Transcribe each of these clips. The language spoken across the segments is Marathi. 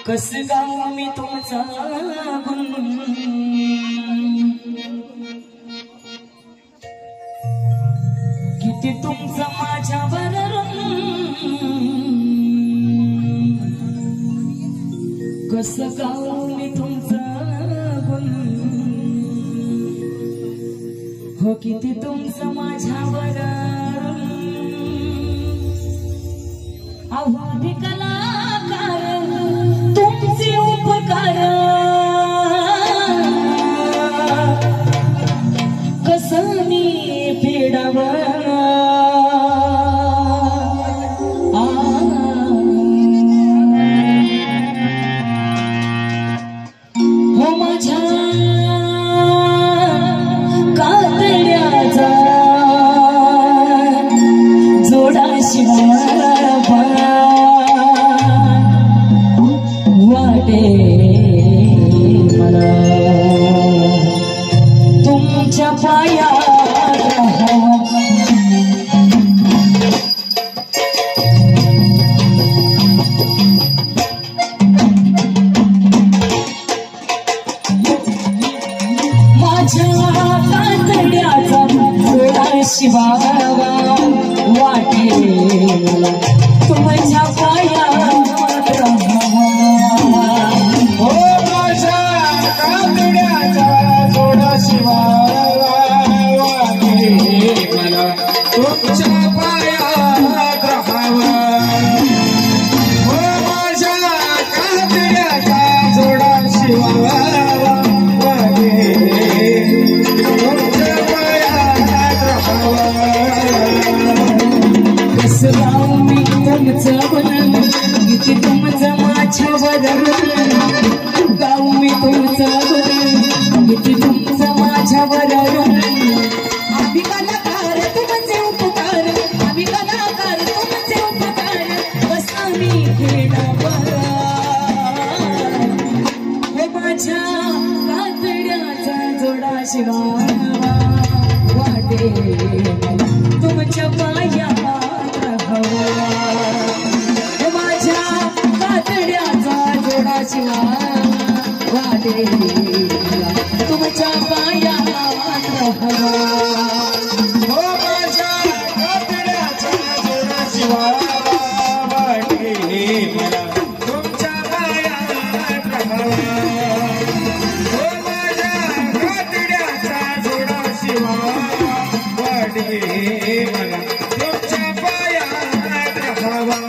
कस गाऊ मी तुमचा गुण किती तुमचं माझ्यावर कस गाऊ मी तुमचा गुण हो किती तुमचं माझ्यावर अहो कलाकार तुमचे उपकार कसं मी फेडावं हो माझ्या कातड्याचा जोडा शिवाय वाटे मला तुमच्या पायात राहावं माझ्या कातड्याचा जोडा शिवावा वाटे मला तुमच्या पायात हो माझ्या कातड्याचा जोडा शिवावा वाटे मला तुमच्या पायात राहावा हो माझ्या कातड्याचा जोडा शिवावा वाटे तुमच्या पायात राहावा कसं गाऊ मी तुमचं गुण किती तुमचं माझ्यावर गाऊ मी तुमचं गुण किती तुमचं माझ्यावर आम्ही कलाकार तुमचे उपकार आम्ही कलाकार तुमचे उपकार कसं मी फेडावं हे माझ्या कातड्याचा जोडा शिवावा वाटे तुमच्या पायात राहावा हे माझ्या कातड्याचा जोडा शिवावा वाटे तुमच्या पायात राहावा हो माझ्या कातड्याचा जोडा शिवावा वाटे मला तुमच्या पायात राहावा हो माझ्या कातड्याचा जोडा शिवावा वाटे मला तुमच्या पायात राहावा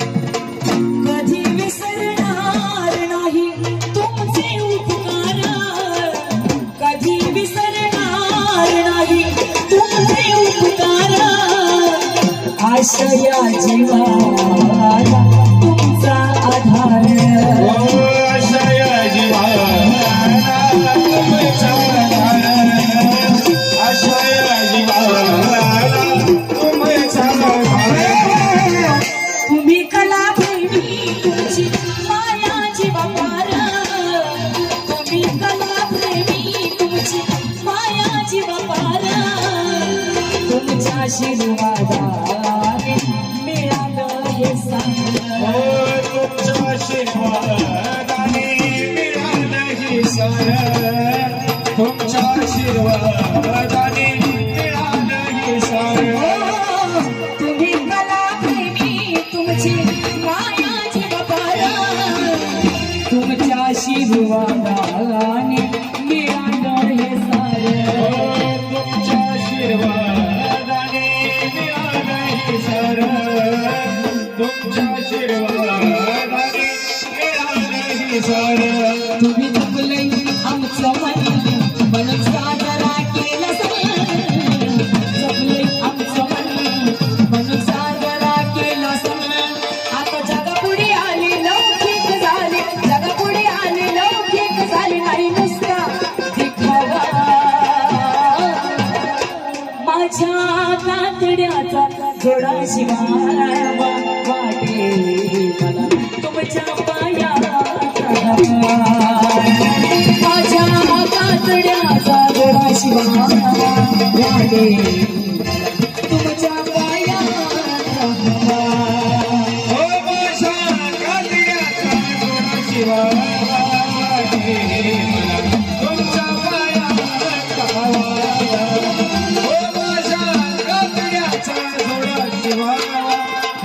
कधी विसरणार नाही तुमचे उपकार कधी विसरणार नाही तुमचे उपकार आशया जीवाला तुमचा आधार आशया जीवाला तुमचा आधार आशया जीवाला तुमचा आधार तुम्ही कला प्रेमी तुमची माया जीवापार तुम्ही कला प्रेमी तुमची माया जीवापार तुमच्या आशीर्वादाने मिळालं हे सारं तुमच्या आशीर्वादाने मिळालं हे सारं तुमच्या आशीर्वादाने मिळालं हे सारं तुम्ही कला प्रेमी तुमची माया जीवापार तुमच्या आशीर्वादाने मिळालं हे सारं तुमच्या आशीर्वादाने मिळालं हे सारं तुमच्या आशीर्वादाने मिळालं हे सारं तुम्ही जपलंय आमचं मन मन साजरा केला जपलंय शिवावा वाटे मला तुमच्या पायाचा माझ्या कातड्याचा गोळा शिवावा वाटे तुमच्या पायाचा हो माझ्या कातड्याचा गोळा शिवावा वाटे मला तुमच्या पायाचा हो माझ्या कातड्याचा गोळा शिवावा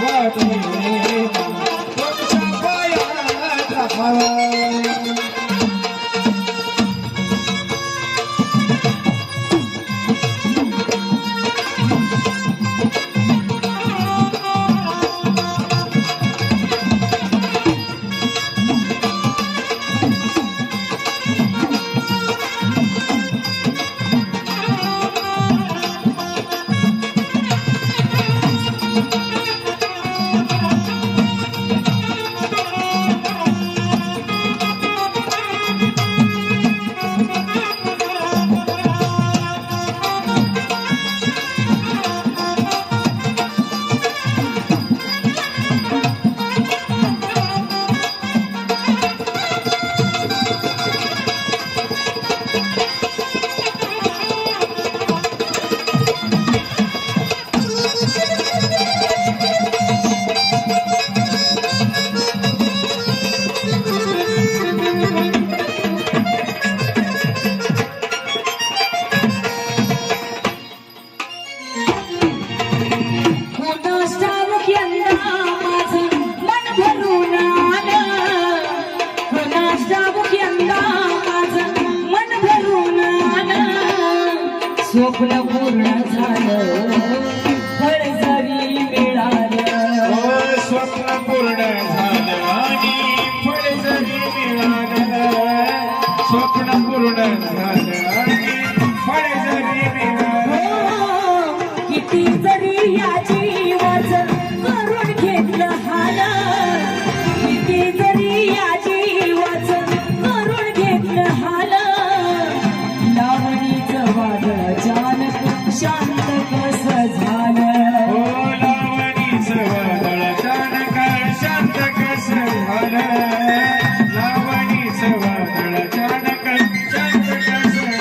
वाटे तुमच्या पायाचा स्वप्न पूर्ण झालं फळ जरी मिळालं स्वप्न पूर्ण झालं आणि फळ जरी मिळालं स्वप्न पूर्ण झालं आणि फळ जरी मिळालं किती जरी या जीवाचं करून घेतलं हाल किती जरी या जीवाचं करून घेतलं हाल लावणीचं वादळ अचानक शांत कसं झालं हो लावणीचं वादळ अचानक शांत कसं झालं लावणीचं वादळ अचानक शांत कसं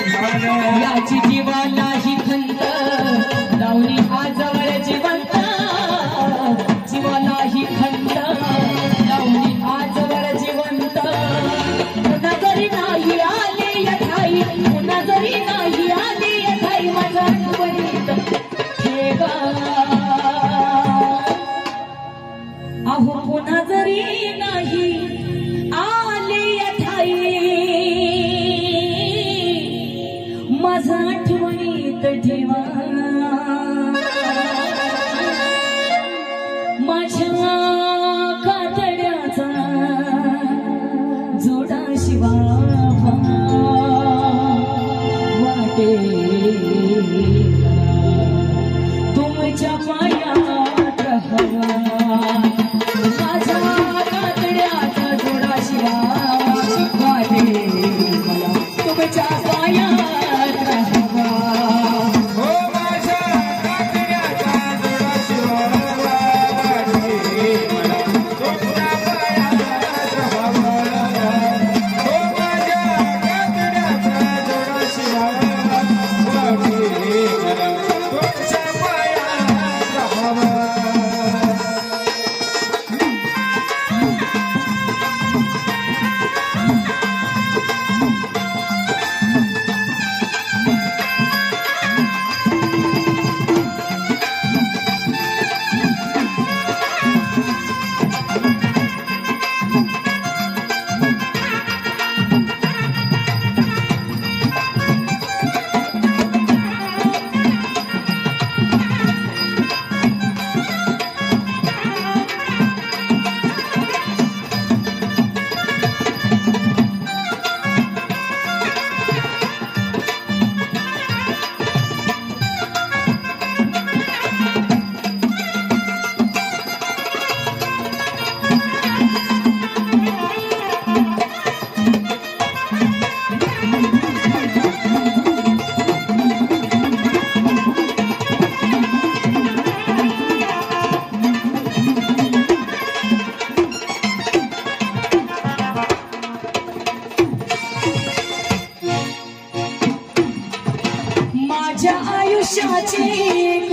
आयुष्याची एक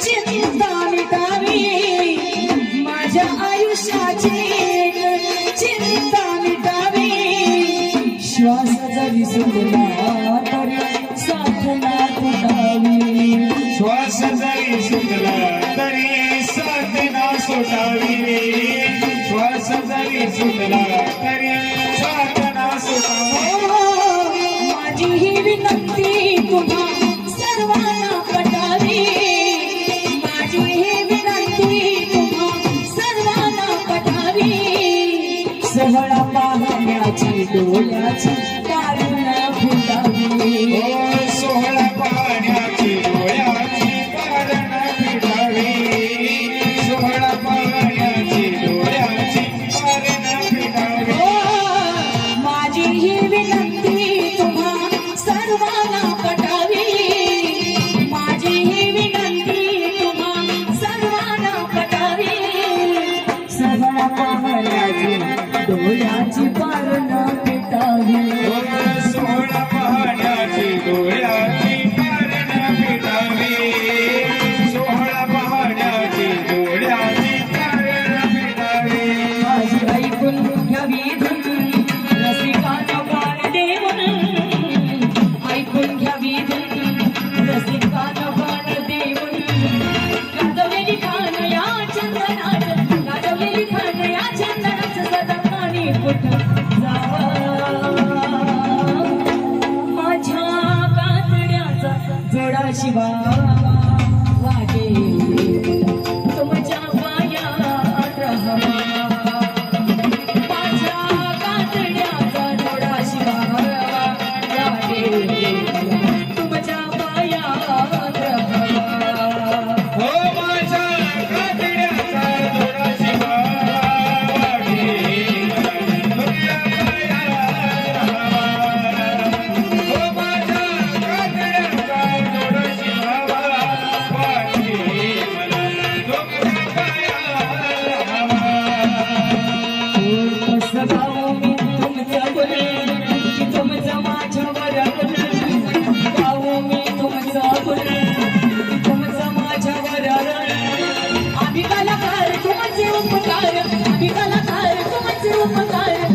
चिंता मिटावी, माझ्या आयुष्याची एक चिंता मिटावी. श्वास जरी सुटला तरी साथ ना तुटावी, श्वास जरी सुटला तरी साथ ना सुटावी, श्वास जरी सुटला तरी साथ ना सुटावी. माझी ही विनंती तुम्हा सर्वांना पटावी, माझी ही विनंती तुम्हा सर्वांना पटावी. सोहळा पाहण्याची डोळ्याची कारण फुटावी, सोहळा पाहण्याची डोळ्याची कारण फिटावी, सोहळा पाहण्याची डोळ्याची कारण फिटावी. माझी ही विनंती तुम्हा सर्वांना पटावी, माझी ही विनंती तुम्हा सर्वांना पटावी. सगळा पाहण्याची डोळ्याची कारण पेटावी, सोहळा पाहण्याची डोळ्याची कारण फिटावी, सोहळा पाहण्याची डोळ्याची कारण फिटावी. माझी ऐकून घ्यावी धून रसिकाचा प्राण देऊन, ऐकून घ्यावी धून रसिकाचा प्राण देऊन. गाजवलेली खान या चंदनात, गाजवलेली खान या चंदनात सदा पाणी कुठं जावं. माझ्या कातड्याचा जोडा शिवा वागे तुमच्या पायात राहावा. माझ्या कातड्याचा जोडा शिवा वागे तुमच्या पायात राहावा. हो माझ्या कातड्याचा जोडा शिवा वागे तुझ्या पायात राहावा. हो माझ्या कातड्याचा जोडा शिवा वागे मला तुझ्या पायात राहावा. कसं गाऊ मी तुमचं गुण, की तुमचं माझ्यावर गुण. गाऊ मी तुमचं गुण, की तुमचं माझ्यावर गुण. आम्ही कलाकार तुमचे उपकार, आम्ही कलाकार तुमचे उपकार.